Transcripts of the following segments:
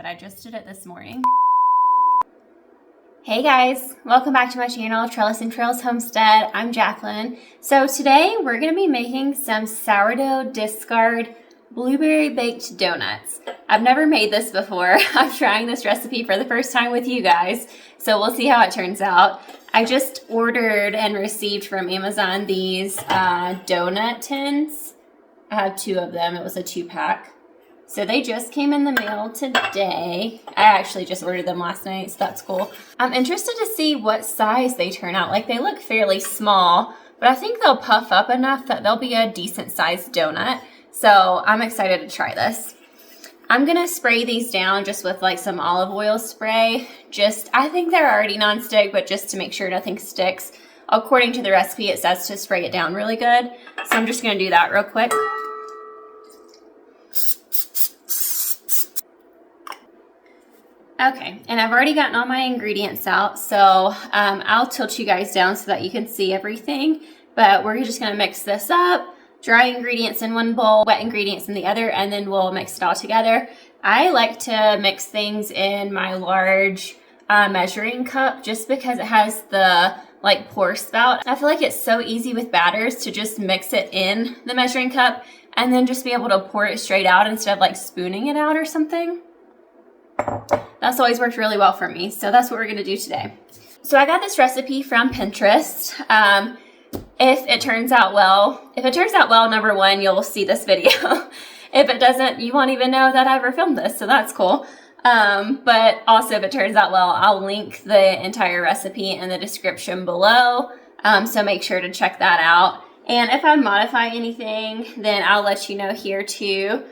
but I just did it this morning. Hey guys, welcome back to my channel, Trellis and Trails Homestead. I'm Jacqueline. So today we're going to be making some sourdough discard blueberry baked donuts. I've never made this before. I'm trying this recipe for the first time with you guys, so we'll see how it turns out. I just ordered and received from Amazon these donut tins. I have 2 of them. It was a 2-pack. So they just came in the mail today. I actually just ordered them last night, so that's cool. I'm interested to see what size they turn out. Like, they look fairly small, but I think they'll puff up enough that they'll be a decent sized donut. So I'm excited to try this. I'm gonna spray these down just with like some olive oil spray. I think they're already nonstick, but just to make sure nothing sticks. According to the recipe, it says to spray it down really good. So I'm just gonna do that real quick. Okay, and I've already gotten all my ingredients out, so I'll tilt you guys down so that you can see everything. But we're just gonna mix this up, dry ingredients in one bowl, wet ingredients in the other, and then we'll mix it all together. I like to mix things in my large measuring cup just because it has the like pour spout. I feel like it's so easy with batters to just mix it in the measuring cup and then just be able to pour it straight out instead of like spooning it out or something. That's always worked really well for me, so that's what we're gonna do today. So I got this recipe from Pinterest. If it turns out well, number one, you'll see this video. If it doesn't, you won't even know that I ever filmed this, so that's cool. But also, if it turns out well, I'll link the entire recipe in the description below, so make sure to check that out. And if I modify anything, then I'll let you know here too.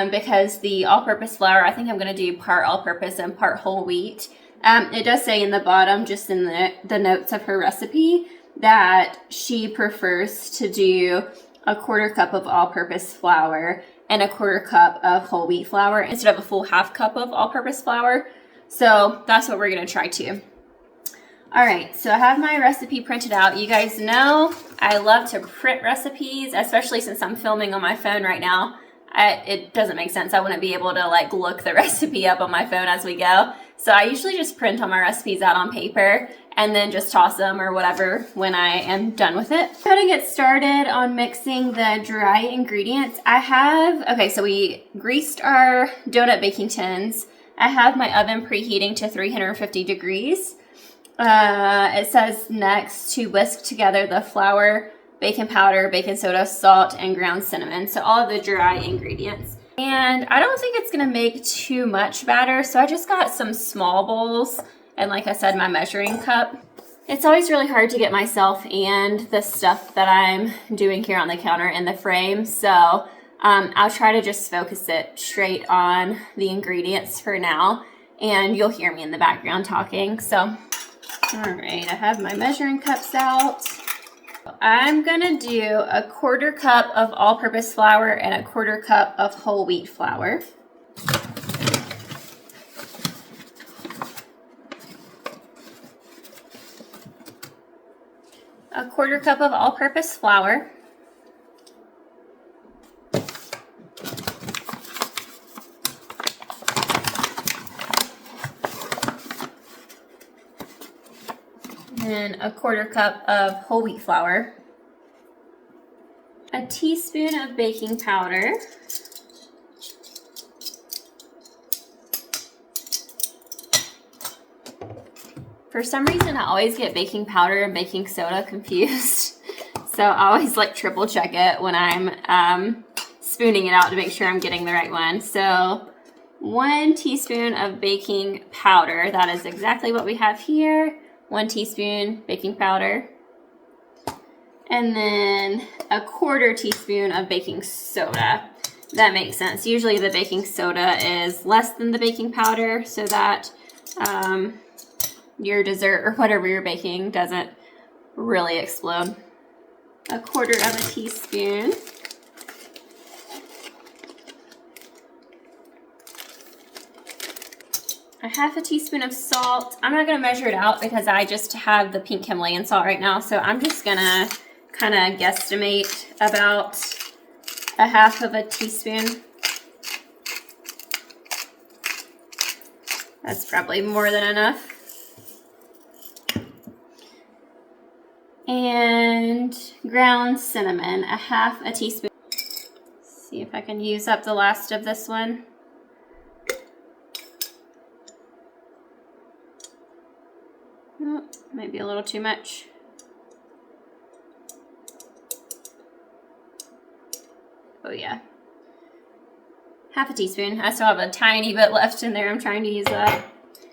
Because the all-purpose flour, I think I'm going to do part all-purpose and part whole wheat. It does say in the bottom, just in the notes of her recipe, that she prefers to do a 1/4 cup of all-purpose flour and a 1/4 cup of whole wheat flour instead of a full 1/2 cup of all-purpose flour. So that's what we're going to try too. All right, so I have my recipe printed out. You guys know I love to print recipes, especially since I'm filming on my phone right now. It doesn't make sense. I wouldn't be able to like look the recipe up on my phone as we go. So I usually just print all my recipes out on paper and then just toss them or whatever when I am done with it. I'm gonna get started on mixing the dry ingredients. Okay, so we greased our donut baking tins. I have my oven preheating to 350 degrees. It says next to whisk together the flour, baking powder, baking soda, salt, and ground cinnamon. So all of the dry ingredients. And I don't think it's gonna make too much batter, so I just got some small bowls and, like I said, my measuring cup. It's always really hard to get myself and the stuff that I'm doing here on the counter in the frame, so I'll try to just focus it straight on the ingredients for now, and you'll hear me in the background talking. So, all right, I have my measuring cups out. I'm gonna do a 1/4 cup of all-purpose flour and a 1/4 cup of whole wheat flour. A 1/4 cup of all-purpose flour. And a 1/4 cup of whole wheat flour, a teaspoon of baking powder, for some reason I always get baking powder and baking soda confused, so I always like triple check it when I'm spooning it out to make sure I'm getting the right one. So 1 teaspoon of baking powder, that is exactly what we have here. 1 teaspoon baking powder, and then a 1/4 teaspoon of baking soda. That makes sense. Usually the baking soda is less than the baking powder so that your dessert or whatever you're baking doesn't really explode. A 1/4 of a teaspoon. A 1/2 teaspoon of salt. I'm not going to measure it out because I just have the pink Himalayan salt right now, so I'm just going to kind of guesstimate about a 1/2 of a teaspoon. That's probably more than enough. And ground cinnamon, a half a teaspoon. See if I can use up the last of this one. Oh, might be a little too much. Oh yeah. Half a teaspoon. I still have a tiny bit left in there. I'm trying to use that.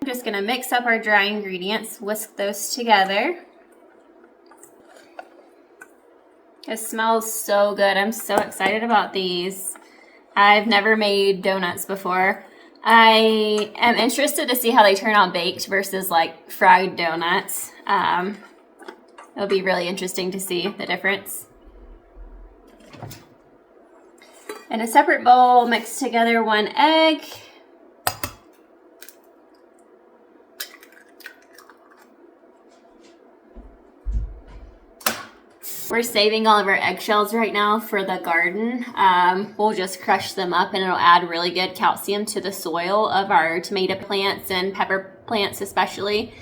I'm just gonna mix up our dry ingredients, whisk those together. It smells so good. I'm so excited about these. I've never made donuts before. I am interested to see how they turn out baked versus like fried donuts. It'll be really interesting to see the difference. In a separate bowl, mix together 1 egg. We're saving all of our eggshells right now for the garden. We'll just crush them up and it'll add really good calcium to the soil of our tomato plants and pepper plants especially.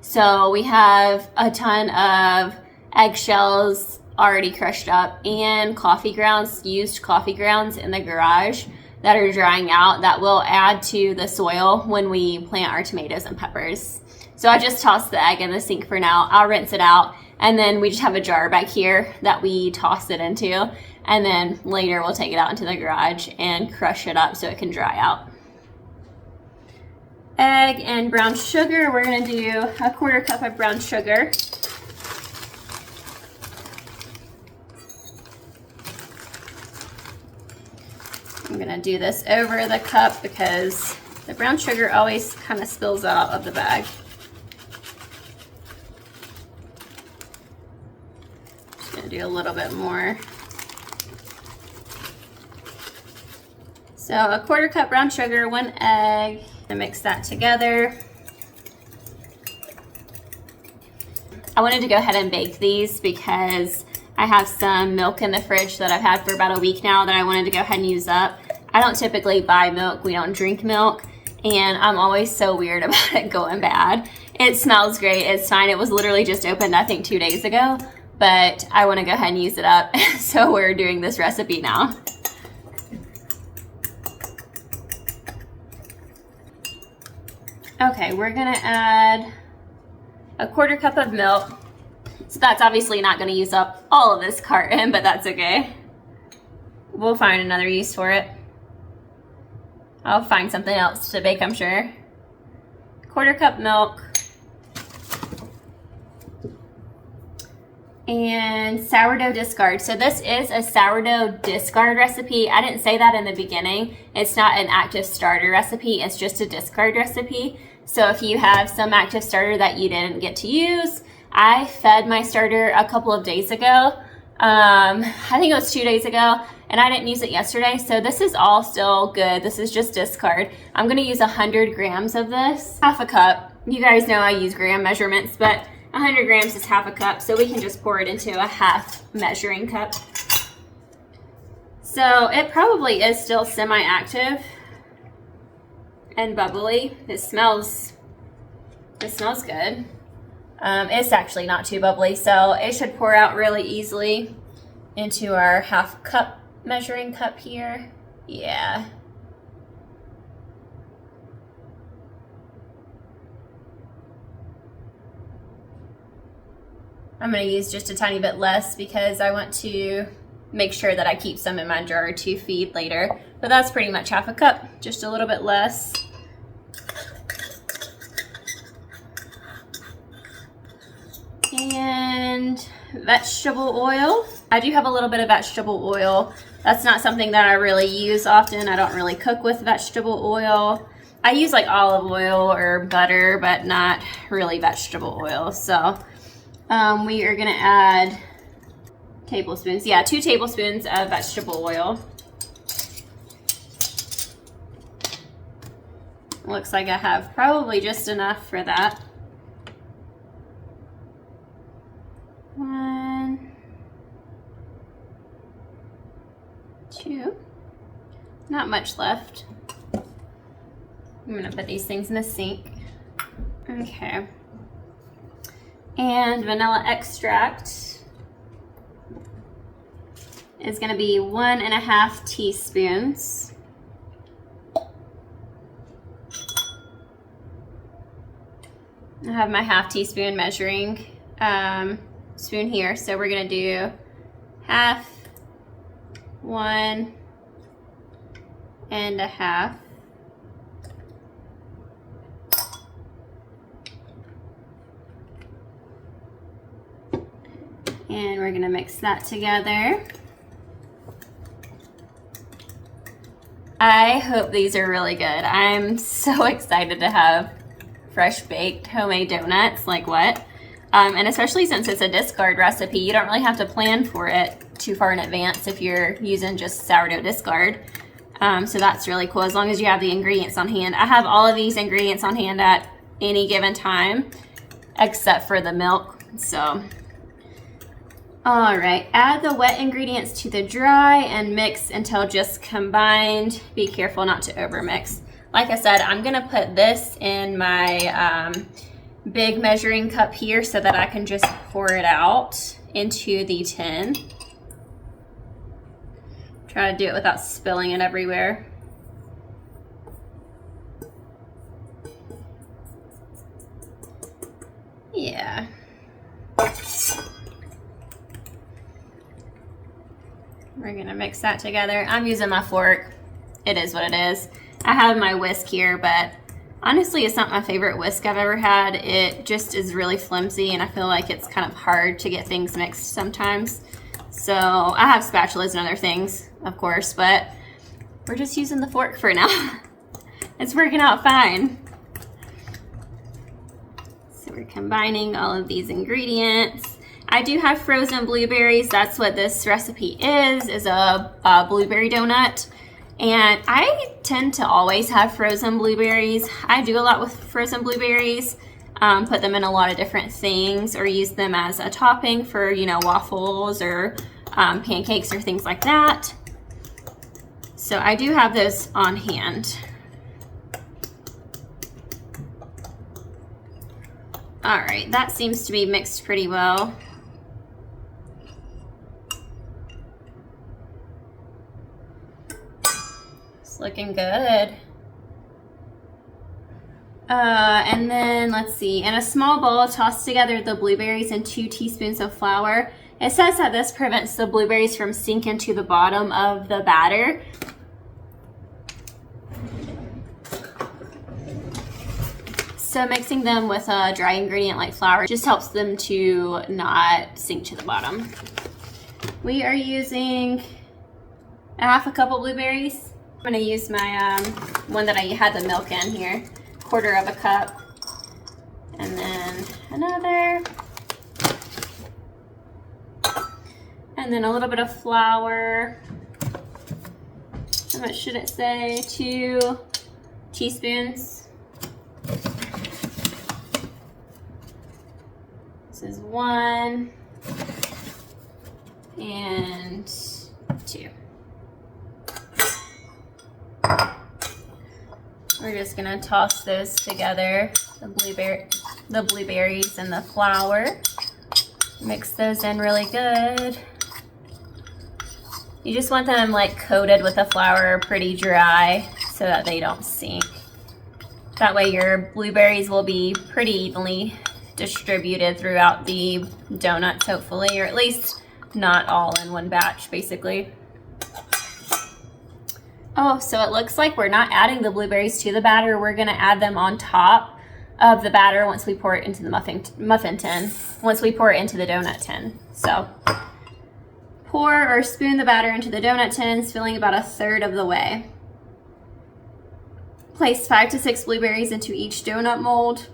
So we have a ton of eggshells already crushed up and coffee grounds, used coffee grounds in the garage that are drying out that will add to the soil when we plant our tomatoes and peppers. So I just tossed the egg in the sink for now. I'll rinse it out. And then we just have a jar back here that we toss it into. And then later we'll take it out into the garage and crush it up so it can dry out. Egg and brown sugar. We're gonna do a 1/4 cup of brown sugar. I'm gonna do this over the cup because the brown sugar always kind of spills out of the bag. Do a little bit more. So a 1/4 cup brown sugar, 1 egg, and mix that together. I wanted to go ahead and bake these because I have some milk in the fridge that I've had for about a week now that I wanted to go ahead and use up. I don't typically buy milk, we don't drink milk, and I'm always so weird about it going bad. It smells great, it's fine. It was literally just opened I think 2 days ago. But I want to go ahead and use it up, so we're doing this recipe now. Okay, we're gonna add a 1/4 cup of milk. So that's obviously not gonna use up all of this carton, but that's okay. We'll find another use for it. I'll find something else to bake, I'm sure. 1/4 cup milk. And sourdough discard. So this is a sourdough discard recipe. I didn't say that in the beginning. It's not an active starter recipe, it's just a discard recipe. So if you have some active starter that you didn't get to use, I fed my starter a couple of days ago. I think it was 2 days ago, and I didn't use it yesterday. So this is all still good. This is just discard. I'm gonna use 100 grams of this, half a cup. You guys know I use gram measurements, but 100 grams is half a cup, so we can just pour it into a half measuring cup. So it probably is still semi-active and bubbly. It smells good. It's actually not too bubbly, so it should pour out really easily into our half cup measuring cup here. Yeah. I'm going to use just a tiny bit less because I want to make sure that I keep some in my jar to feed later. But that's pretty much half a cup, just a little bit less. And vegetable oil. I do have a little bit of vegetable oil. That's not something that I really use often. I don't really cook with vegetable oil. I use like olive oil or butter, but not really vegetable oil. So we are gonna add tablespoons. Yeah, 2 tablespoons of vegetable oil. Looks like I have probably just enough for that. 1, 2, not much left. I'm gonna put these things in the sink. Okay. And vanilla extract is gonna be 1.5 teaspoons. I have my 1/2 teaspoon measuring spoon here, so we're gonna do 1/2, 1.5. And we're gonna mix that together. I hope these are really good. I'm so excited to have fresh baked homemade donuts, like what? And especially since it's a discard recipe, you don't really have to plan for it too far in advance if you're using just sourdough discard. So that's really cool, as long as you have the ingredients on hand. I have all of these ingredients on hand at any given time, except for the milk, so. All right, add the wet ingredients to the dry and mix until just combined. Be careful not to overmix. Like I said, I'm gonna put this in my big measuring cup here so that I can just pour it out into the tin. Try to do it without spilling it everywhere. Yeah. We're gonna mix that together. I'm using my fork. It is what it is. I have my whisk here, but honestly, it's not my favorite whisk I've ever had. It just is really flimsy, and I feel like it's kind of hard to get things mixed sometimes. So I have spatulas and other things, of course, but we're just using the fork for now. It's working out fine. So we're combining all of these ingredients. I do have frozen blueberries. That's what this recipe is a blueberry donut. And I tend to always have frozen blueberries. I do a lot with frozen blueberries, put them in a lot of different things or use them as a topping for, you know, waffles or pancakes or things like that. So I do have those on hand. All right, that seems to be mixed pretty well. Looking good. And then let's see, in a small bowl, toss together the blueberries and 2 teaspoons of flour. It says that this prevents the blueberries from sinking to the bottom of the batter. So mixing them with a dry ingredient like flour just helps them to not sink to the bottom. We are using 1/2 cup of blueberries. I'm gonna use my one that I had the milk in here, 1/4 cup, and then another, and then a little bit of flour. How much should it say? 2 teaspoons. This is 1 and 2. We're just gonna toss those together, the blueberries and the flour. Mix those in really good. You just want them like coated with the flour pretty dry so that they don't sink. That way your blueberries will be pretty evenly distributed throughout the donuts, hopefully, or at least not all in one batch, basically. Oh, so it looks like we're not adding the blueberries to the batter. We're gonna add them on top of the batter once we pour it into the muffin tin, once we pour it into the donut tin. So pour or spoon the batter into the donut tins, filling about 1/3 of the way. Place 5 to 6 blueberries into each donut mold,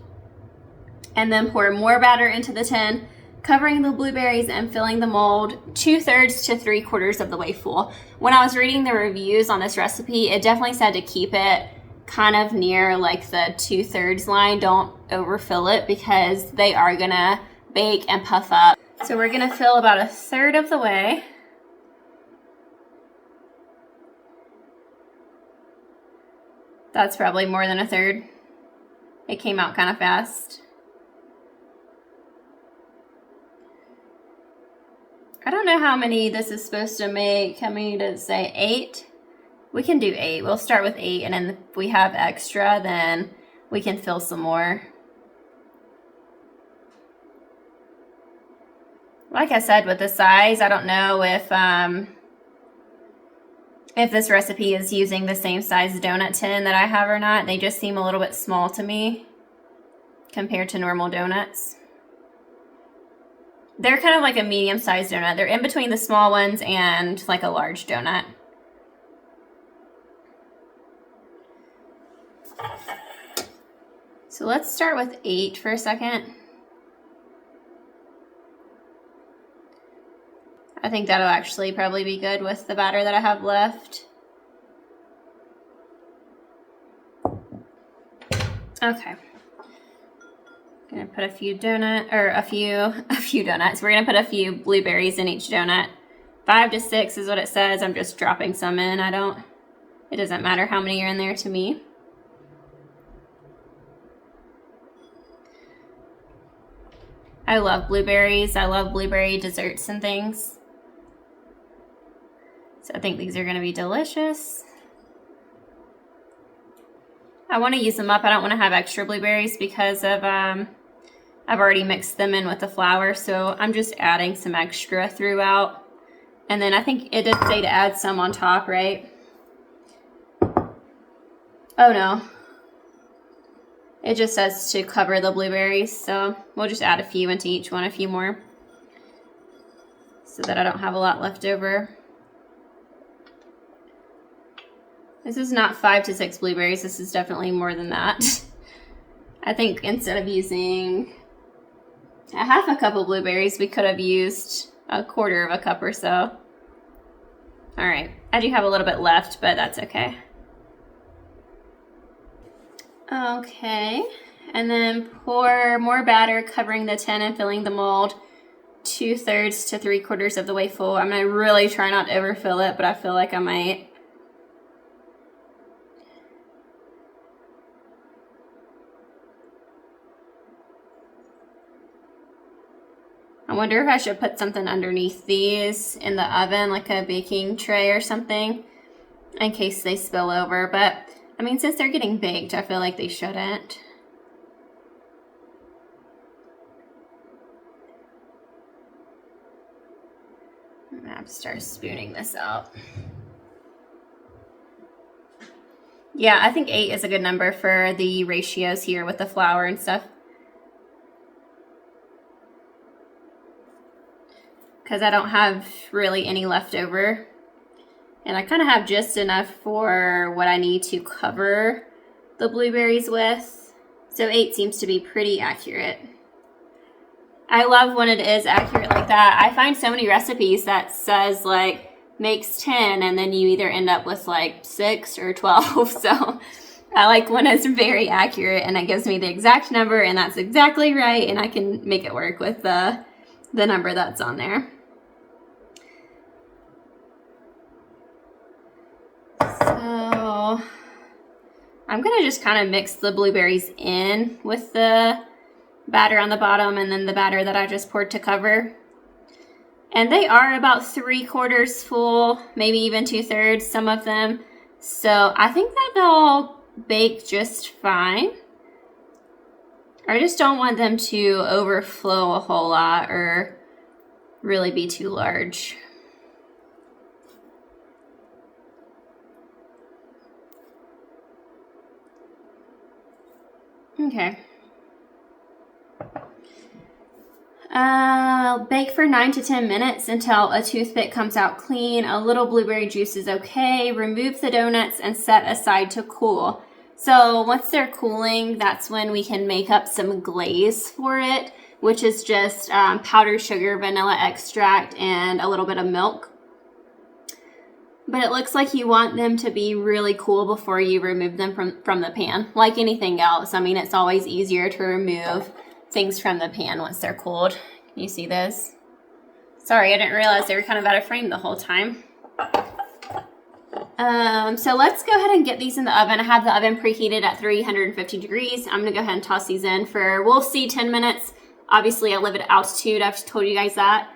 and then pour more batter into the tin, covering the blueberries and filling the mold 2/3 to 3/4 of the way full. When I was reading the reviews on this recipe, it definitely said to keep it kind of near like the 2/3 line. Don't overfill it because they are gonna bake and puff up. So we're gonna fill about 1/3 of the way. That's probably more than a third. It came out kind of fast. I don't know how many this is supposed to make. How many did it say? 8? We can do 8. We'll start with 8, and then if we have extra, then we can fill some more. Like I said, with the size, I don't know if this recipe is using the same size donut tin that I have or not. They just seem a little bit small to me compared to normal donuts. They're kind of like a medium-sized donut. They're in between the small ones and like a large donut. So let's start with 8 for a second. I think that'll actually probably be good with the batter that I have left. Okay. Gonna put a few donuts. We're gonna put a few blueberries in each donut. 5 to 6 is what it says. I'm just dropping some in. It doesn't matter how many are in there to me. I love blueberries. I love blueberry desserts and things. So I think these are gonna be delicious. I wanna use them up. I don't wanna have extra blueberries because of, I've already mixed them in with the flour, so I'm just adding some extra throughout. And then I think it did say to add some on top, right? Oh no. It just says to cover the blueberries, so we'll just add a few into each one, a few more, so that I don't have a lot left over. This is not 5 to 6 blueberries, this is definitely more than that. I think instead of using a half a cup of blueberries, we could have used a quarter of a cup or so. All right, I do have a little bit left, but that's okay. Okay, and then pour more batter, covering the tin and filling the mold 2/3 to 3/4 of the way full. I'm gonna really try not to overfill it, but I feel like I might. I wonder if I should put something underneath these in the oven, like a baking tray or something, in case they spill over. But, I mean, since they're getting baked, I feel like they shouldn't. I'm gonna have to start spooning this out. Yeah, I think 8 is a good number for the ratios here with the flour and stuff. Because I don't have really any left over. And I kind of have just enough for what I need to cover the blueberries with. So 8 seems to be pretty accurate. I love when it is accurate like that. I find so many recipes that says like makes 10 and then you either end up with like 6 or 12. So I like when it's very accurate and it gives me the exact number and that's exactly right, and I can make it work with the number that's on there. So I'm gonna just kind of mix the blueberries in with the batter on the bottom and then the batter that I just poured to cover. And they are about 3/4 full, maybe even 2/3, some of them. So I think that they'll bake just fine. I just don't want them to overflow a whole lot or really be too large. Okay. Bake for 9 to 10 minutes until a toothpick comes out clean. A little blueberry juice is okay. Remove the donuts and set aside to cool. So once they're cooling, that's when we can make up some glaze for it, which is just powdered sugar, vanilla extract, and a little bit of milk. But it looks like you want them to be really cool before you remove them from the pan. Like anything else, I mean, it's always easier to remove things from the pan once they're cooled. Can you see this? Sorry, I didn't realize they were kind of out of frame the whole time. So let's go ahead and get these in the oven. I have the oven preheated at 350 degrees. I'm gonna go ahead and toss these in for, we'll see, 10 minutes. Obviously I live at altitude. I've told you guys that.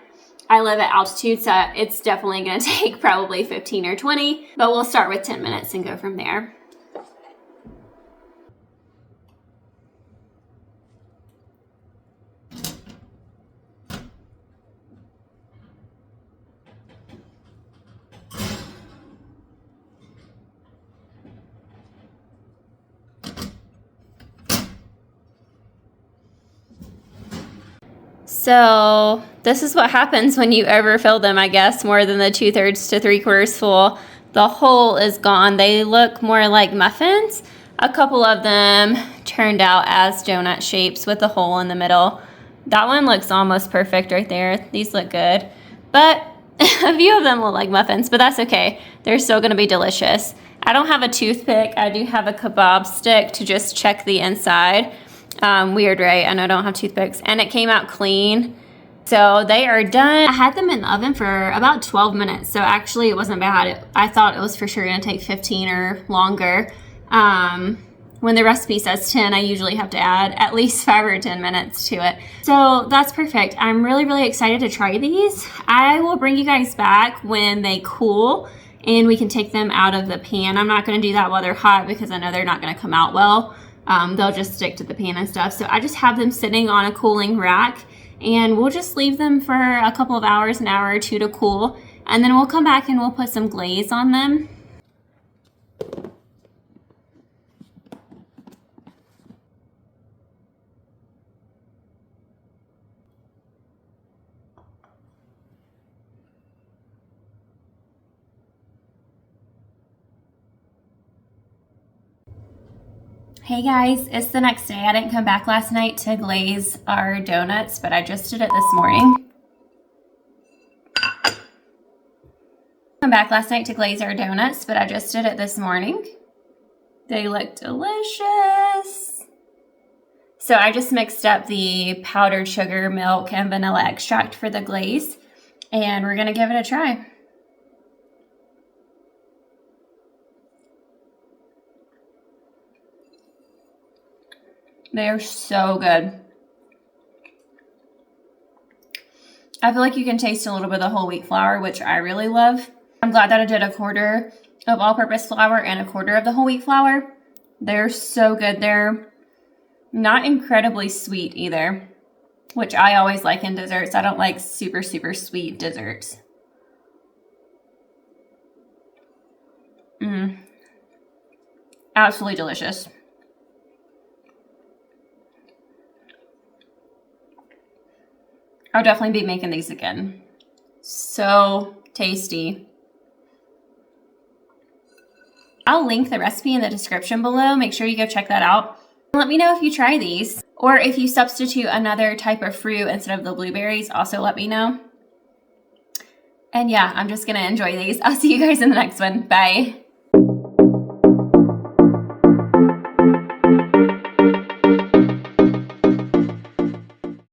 I live at altitude, so it's definitely gonna take probably 15 or 20, but we'll start with 10 minutes and go from there. So this is what happens when you overfill them, I guess, more than the 2/3 to 3/4 full. The hole is gone. They look more like muffins. A couple of them turned out as donut shapes with a hole in the middle. That one looks almost perfect right there. These look good. But a few of them look like muffins, but that's okay. They're still gonna be delicious. I don't have a toothpick. I do have a kebab stick to just check the inside. Weird, right? I know I don't have toothpicks. And it came out clean. So they are done. I had them in the oven for about 12 minutes. So actually it wasn't bad. I thought it was for sure gonna take 15 or longer. When the recipe says 10, I usually have to add at least 5 or 10 minutes to it. So that's perfect. I'm really, really excited to try these. I will bring you guys back when they cool and we can take them out of the pan. I'm not gonna do that while they're hot because I know they're not gonna come out well. They'll just stick to the pan and stuff. So I just have them sitting on a cooling rack and we'll just leave them for a couple of hours, an hour or two to cool. And then we'll come back and we'll put some glaze on them. Hey guys, it's the next day. I didn't come back last night to glaze our donuts, but I just did it this morning. Come back last night to glaze our donuts, but I just did it this morning. They look delicious. So I just mixed up the powdered sugar, milk, and vanilla extract for the glaze, and we're gonna give it a try. They are so good. I feel like you can taste a little bit of the whole wheat flour, which I really love. I'm glad that I did 1/4 of all-purpose flour and 1/4 of the whole wheat flour. They're so good. They're not incredibly sweet either, which I always like in desserts. I don't like super, super sweet desserts. Absolutely delicious. I'll definitely be making these again. So tasty. I'll link the recipe in the description below. Make sure you go check that out. Let me know if you try these, or if you substitute another type of fruit instead of the blueberries, also let me know. And yeah, I'm just gonna enjoy these. I'll see you guys in the next one. Bye.